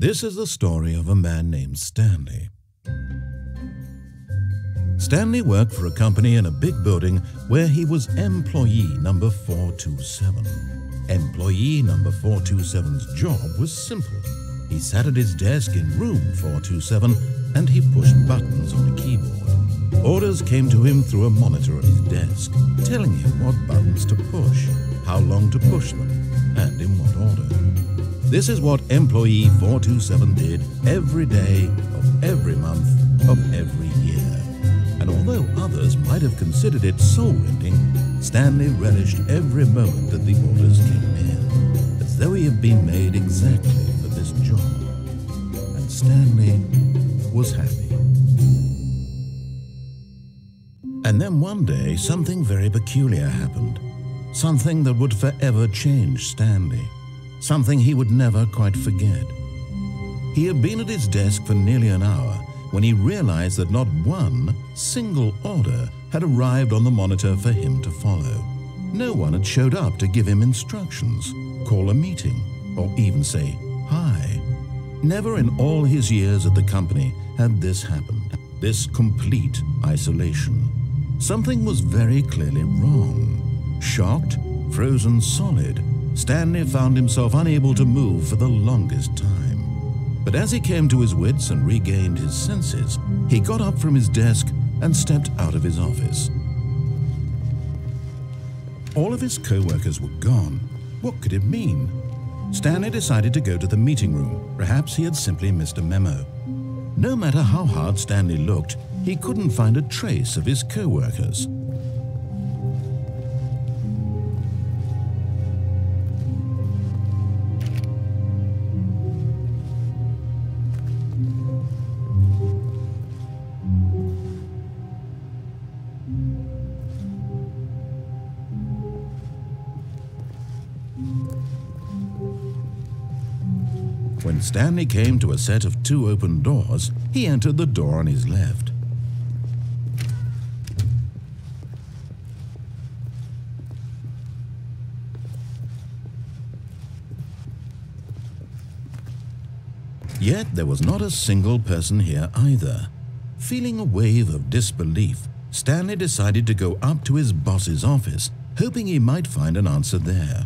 This is the story of a man named Stanley. Stanley worked for a company in a big building where he was employee number 427. Employee number 427's job was simple. He sat at his desk in room 427 and he pushed buttons on a keyboard. Orders came to him through a monitor on his desk, telling him what buttons to push, how long to push them, and in what order. This is what employee 427 did every day of every month of every year. And although others might have considered it soul-rending, Stanley relished every moment that the orders came in, as though he had been made exactly for this job. And Stanley was happy. And then one day, something very peculiar happened. Something that would forever change Stanley. Something he would never quite forget. He had been at his desk for nearly an hour when he realized that not one single order had arrived on the monitor for him to follow. No one had showed up to give him instructions, call a meeting, or even say hi. Never in all his years at the company had this happened, this complete isolation. Something was very clearly wrong. Shocked, frozen solid, Stanley found himself unable to move for the longest time. But as he came to his wits and regained his senses, he got up from his desk and stepped out of his office. All of his co-workers were gone. What could it mean? Stanley decided to go to the meeting room. Perhaps he had simply missed a memo. No matter how hard Stanley looked, he couldn't find a trace of his co-workers. When Stanley came to a set of 2 open doors, he entered the door on his left. Yet there was not a single person here either. Feeling a wave of disbelief, Stanley decided to go up to his boss's office, hoping he might find an answer there.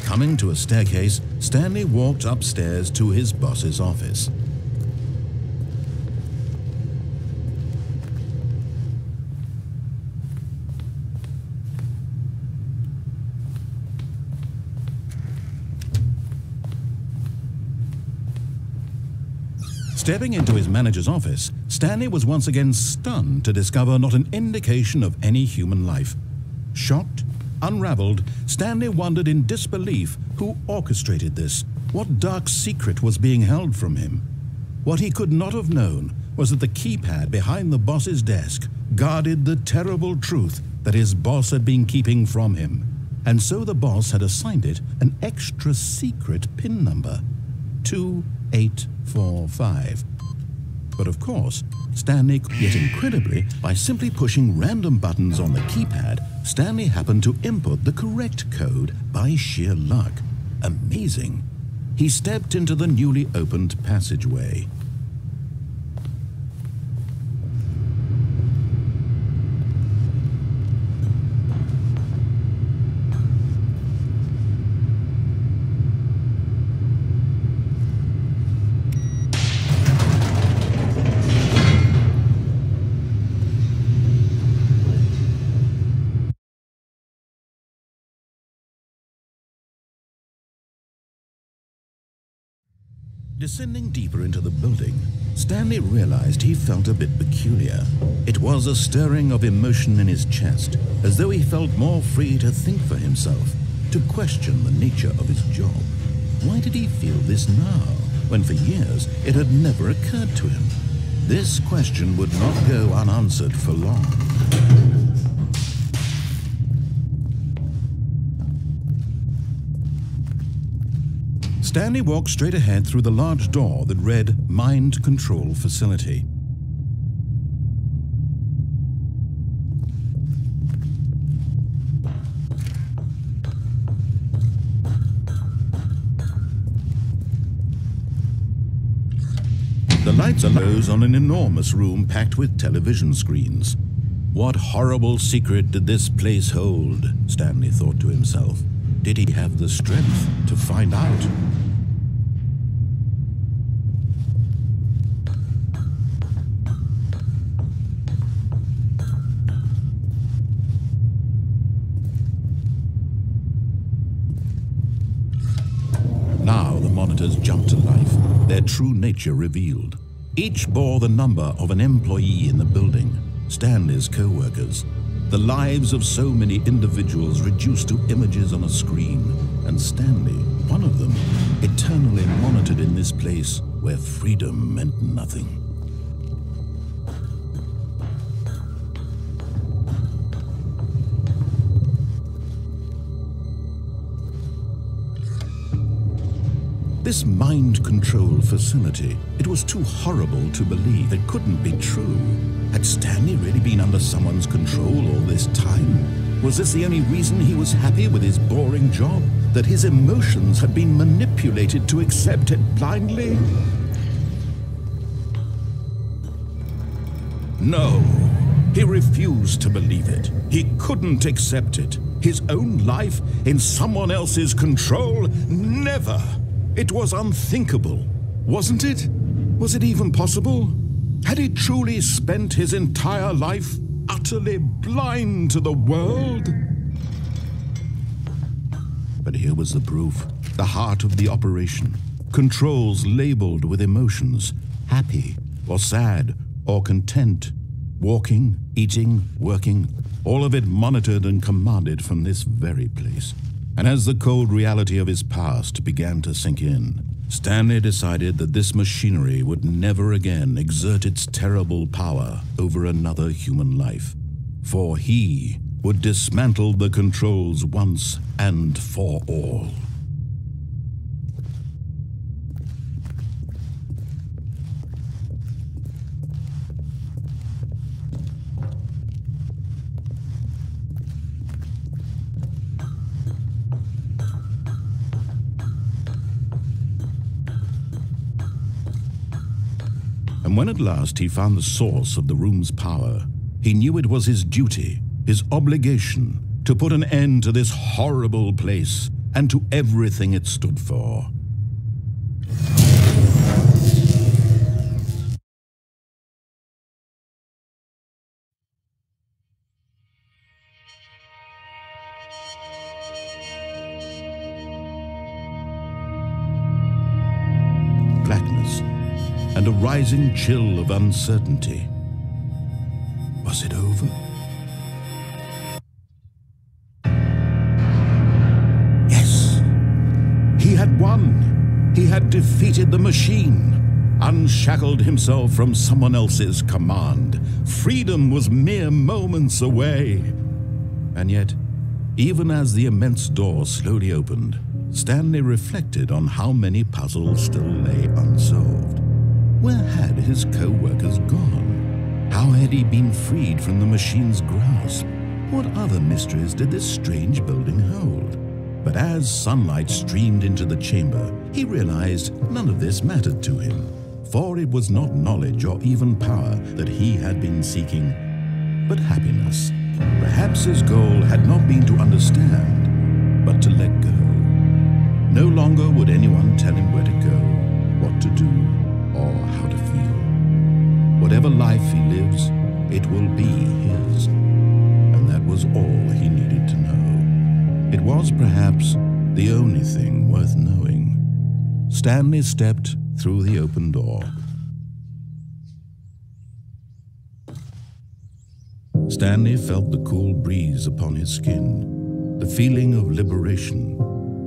Coming to a staircase, Stanley walked upstairs to his boss's office. Stepping into his manager's office, Stanley was once again stunned to discover not an indication of any human life. Shocked, unraveled, Stanley wondered in disbelief who orchestrated this. What dark secret was being held from him? What he could not have known was that the keypad behind the boss's desk guarded the terrible truth that his boss had been keeping from him. And so the boss had assigned it an extra secret PIN number, 2845. But of course, Stanley, yet incredibly, by simply pushing random buttons on the keypad, Stanley happened to input the correct code by sheer luck. Amazing. He stepped into the newly opened passageway. Descending deeper into the building, Stanley realized he felt a bit peculiar. It was a stirring of emotion in his chest, as though he felt more free to think for himself, to question the nature of his job. Why did he feel this now, when for years it had never occurred to him? This question would not go unanswered for long. Stanley walked straight ahead through the large door that read Mind Control Facility. The lights arose on an enormous room packed with television screens. What horrible secret did this place hold? Stanley thought to himself. Did he have the strength to find out? Now the monitors jumped to life, their true nature revealed. Each bore the number of an employee in the building, Stanley's co-workers. The lives of so many individuals reduced to images on a screen, and Stanley, one of them, eternally monitored in this place where freedom meant nothing. This mind control facility, it was too horrible to believe. It couldn't be true. Had Stanley really been under someone's control all this time? Was this the only reason he was happy with his boring job? That his emotions had been manipulated to accept it blindly? No, he refused to believe it. He couldn't accept it. His own life in someone else's control? Never! It was unthinkable, wasn't it? Was it even possible? Had he truly spent his entire life utterly blind to the world? But here was the proof, the heart of the operation. Controls labeled with emotions, happy or sad or content, walking, eating, working, all of it monitored and commanded from this very place. And as the cold reality of his past began to sink in, Stanley decided that this machinery would never again exert its terrible power over another human life, for he would dismantle the controls once and for all. And when at last he found the source of the room's power, he knew it was his duty, his obligation, to put an end to this horrible place and to everything it stood for. Blackness and a rising chill of uncertainty. Was it over? Yes! He had won! He had defeated the machine, unshackled himself from someone else's command. Freedom was mere moments away. And yet, even as the immense door slowly opened, Stanley reflected on how many puzzles still lay unsolved. Where had his co-workers gone? How had he been freed from the machine's grasp? What other mysteries did this strange building hold? But as sunlight streamed into the chamber, he realized none of this mattered to him, for it was not knowledge or even power that he had been seeking, but happiness. Perhaps his goal had not been to understand, but to let go. No longer would anyone tell him where to go, what to do, or how to feel. Whatever life he lives, it will be his. And that was all he needed to know. It was perhaps the only thing worth knowing. Stanley stepped through the open door. Stanley felt the cool breeze upon his skin, the feeling of liberation,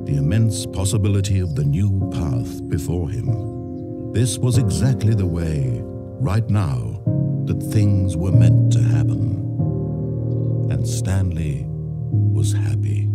the immense possibility of the new path before him. This was exactly the way, right now, that things were meant to happen. And Stanley was happy.